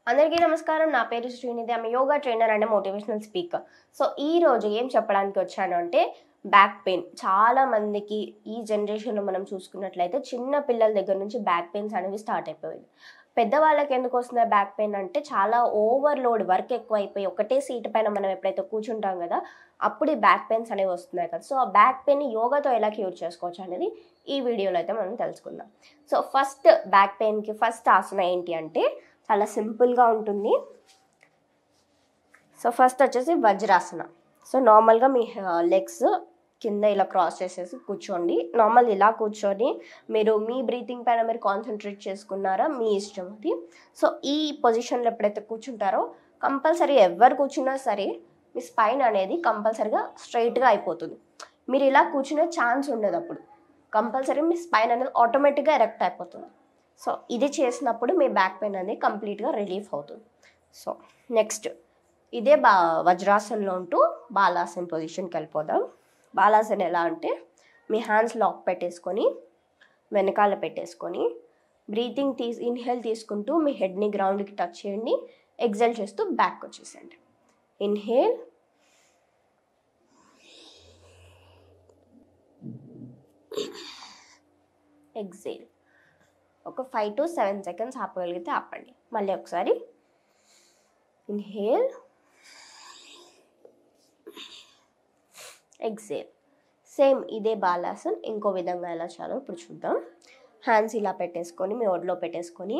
అందరికీ నమస్కారం. నా పేరు శ్రీనిధి. ఆమె yoga trainer and motivational speaker. So ఈ రోజు ఏం చెప్పడానికి వచ్చాను అంటే బ్యాక్ పెయిన్. చాలా మందికి ఈ జనరేషన్లో మనం చూసుకున్నట్లయితే చిన్న పిల్లల దగ్గర నుంచి బ్యాక్ పెయిన్స్ అనేవి స్టార్ట్ అయిపోయింది. పెద్దవాళ్ళకి ఎందుకు వస్తుంది బ్యాక్ పెయిన్ అంటే చాలా ఓవర్లోడ్ వర్క్ ఎక్కువ అయిపోయి ఒకటే సీట్ పైన మనం ఎప్పుడైతే కూర్చుంటాం కదా అప్పుడు ఈ బ్యాక్ పెయిన్స్ అనేవి వస్తున్నాయి కదా. సో ఆ బ్యాక్ పెయిన్ యోగాతో ఎలా క్యూర్ చేసుకోవచ్చు అనేది ఈ వీడియోలో అయితే మనం తెలుసుకుందాం. సో ఫస్ట్ బ్యాక్ పెయిన్కి ఫస్ట్ ఆసన ఏంటి అంటే చాలా సింపుల్గా ఉంటుంది. సో ఫస్ట్ వచ్చేసి వజ్రాసన. సో నార్మల్గా మీ లెగ్స్ కింద ఇలా క్రాస్ చేసేసి కూర్చోండి. నార్మల్ ఇలా కూర్చొని మీరు మీ బ్రీతింగ్ పైన మీరు కాన్సన్ట్రేట్ చేసుకున్నారా మీ ఇష్టం అది. సో ఈ పొజిషన్లో ఎప్పుడైతే కూర్చుంటారో కంపల్సరీ ఎవరు కూర్చున్నా సరే మీ స్పైన్ అనేది కంపల్సరీగా స్ట్రైట్గా అయిపోతుంది. మీరు ఇలా కూర్చునే ఛాన్స్ ఉండదు. అప్పుడు కంపల్సరీ మీ స్పైన్ అనేది ఆటోమేటిక్గా ఎరెక్ట్ అయిపోతుంది. సో ఇది చేసినప్పుడు మీ బ్యాక్ పెయిన్ అనేది కంప్లీట్గా రిలీఫ్ అవుతుంది. సో నెక్స్ట్ ఇదే వజ్రాసనంలో ఉంటూ బాలాసన్ పొజిషన్కి వెళ్ళిపోదాం. బాలాసన్ ఎలా అంటే మీ హ్యాండ్స్ లాక్ పెట్టేసుకొని వెనకాల పెట్టేసుకొని బ్రీతింగ్ ఇన్హేల్ తీసుకుంటూ మీ హెడ్ని గ్రౌండ్కి టచ్ చేయండి. ఎగ్జేల్ చేస్తూ బ్యాక్ వచ్చేసండి. Inhale, exhale. ఒక 5 to 7 seconds ఆపగలిగితే ఆపండి. మళ్ళీ ఒకసారి ఇన్హేల్, ఎగ్జేల్. సేమ్ ఇదే బాలాసన్ ఇంకో విధంగా ఎలా చేయాలో ఇప్పుడు చూద్దాం. హ్యాండ్స్ ఇలా పెట్టేసుకొని మీ ఒడిలో పెట్టేసుకొని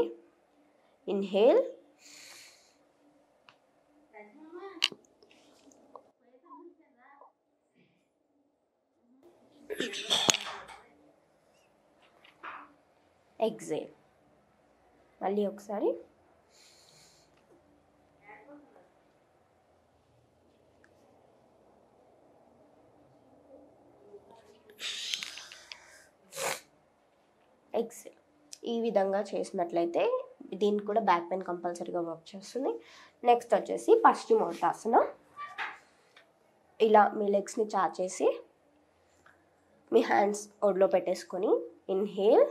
ఇన్హేల్, ఎగ్జేల్. మళ్ళీ ఒకసారి ఎగ్జేల్. ఈ విధంగా చేసినట్లయితే దీనికి కూడా బ్యాక్ పెయిన్ కంపల్సరీగా వర్క్ చేస్తుంది. నెక్స్ట్ వచ్చేసి పశ్చిమోత్తాసన. ఇలా మీ లెగ్స్ని చాచేసి మీ హ్యాండ్స్ ఒడిలో పెట్టేసుకొని ఇన్హేల్,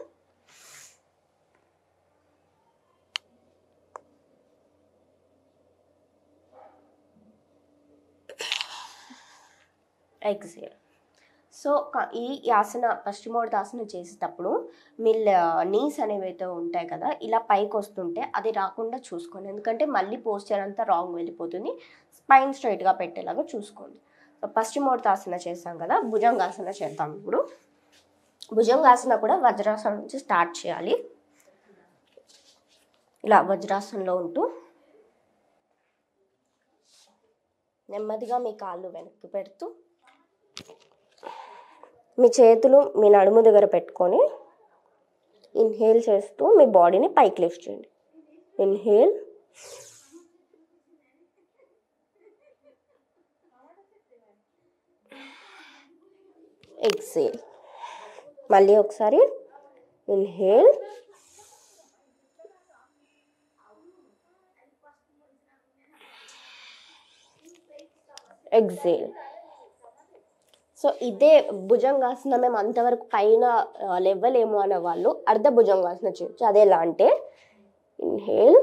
ఎగ్జేల్. సో ఈ ఆసన పశ్చిమోత్తాసన చేసేటప్పుడు మీ నీస్ అనేవి అయితే ఉంటాయి కదా ఇలా పైకి వస్తుంటే అది రాకుండా చూసుకోండి. ఎందుకంటే మళ్ళీ పోస్చర్ అంతా రాంగ్ వెళ్ళిపోతుంది. స్పైన్ స్ట్రైట్గా పెట్టేలాగా చూసుకోండి. సో పశ్చిమోత్తాసన చేస్తాం కదా, భుజంగాసన చేద్దాం ఇప్పుడు. భుజంగాసన కూడా వజ్రాసన నుంచి స్టార్ట్ చేయాలి. ఇలా వజ్రాసనలో ఉంటూ నెమ్మదిగా మీ కాళ్ళు వెనక్కి పెడుతూ మీ చేతులు మీ నడుము దగ్గర పెట్టుకొని ఇన్హేల్ చేస్తూ మీ బాడీని పైకి లిఫ్ట్ చేయండి. Inhale, exhale. మళ్ళీ ఒకసారి ఇన్హేల్, ఎగ్జేల్. సో ఇదే భుజంగాసన మేము అంతవరకు పైన లెవ్వలేము అనే వాళ్ళు అర్ధ భుజంగాసన చేయొచ్చు. అది ఎలా అంటే ఇన్హేల్,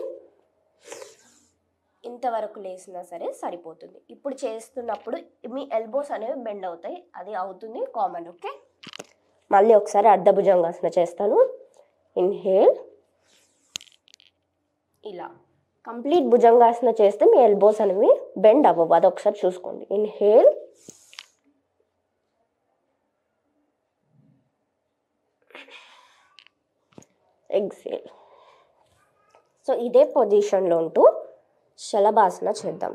ఇంతవరకు లేసినా సరే సరిపోతుంది. ఇప్పుడు చేస్తున్నప్పుడు మీ ఎల్బోస్ అనేవి బెండ్ అవుతాయి, అది అవుతుంది కామన్. ఓకే, మళ్ళీ ఒకసారి అర్ధ భుజంగాసన చేస్తాను. ఇన్హేల్, ఇలా కంప్లీట్ భుజంగాసన చేస్తే మీ ఎల్బోస్ అనేవి బెండ్ అవ్వవు, అది ఒకసారి చూసుకోండి. Inhale, exhale. సో ఇదే పొజిషన్లో ఉంటూ శలభాసన చేద్దాం.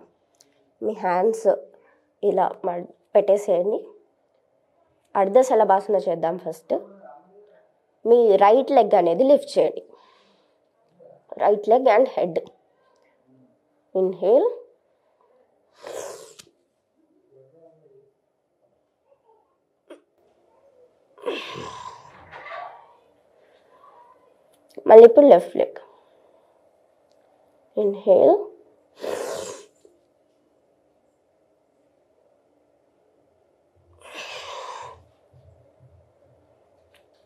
మీ హ్యాండ్స్ ఇలా పెట్టేసేయండి. అర్ధ శలభాసన చేద్దాం. ఫస్ట్ మీ రైట్ లెగ్ అనేది లిఫ్ట్ చేయండి. Right leg and head. Inhale, మళ్ళీ ఇప్పుడు లెఫ్ట్ లెగ్. ఇన్హేల్,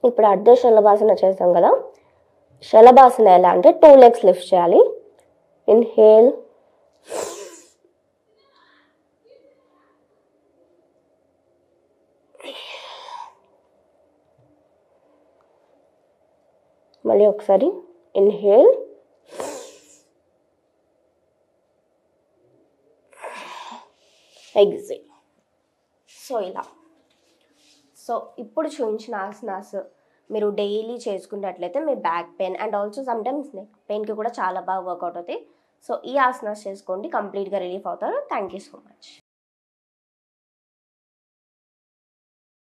ఇప్పుడు అర్ధ శలభాసన చేస్తాం కదా. శలభాసన ఎలా అంటే 2 legs లిఫ్ట్ చేయాలి. ఇన్హేల్, మళ్ళీ ఒకసారి ఇన్హేల్, ఎగ్జేల్. సో ఇలా. సో ఇప్పుడు చూపించిన ఆసనాస్ మీరు డైలీ చేసుకున్నట్లయితే మీ back pain and also sometimes neck పెయిన్కి కూడా చాలా బాగా వర్కౌట్ అవుతాయి. సో ఈ ఆసనాస్ చేసుకోండి, కంప్లీట్గా రిలీఫ్ అవుతారు. Thank you so much.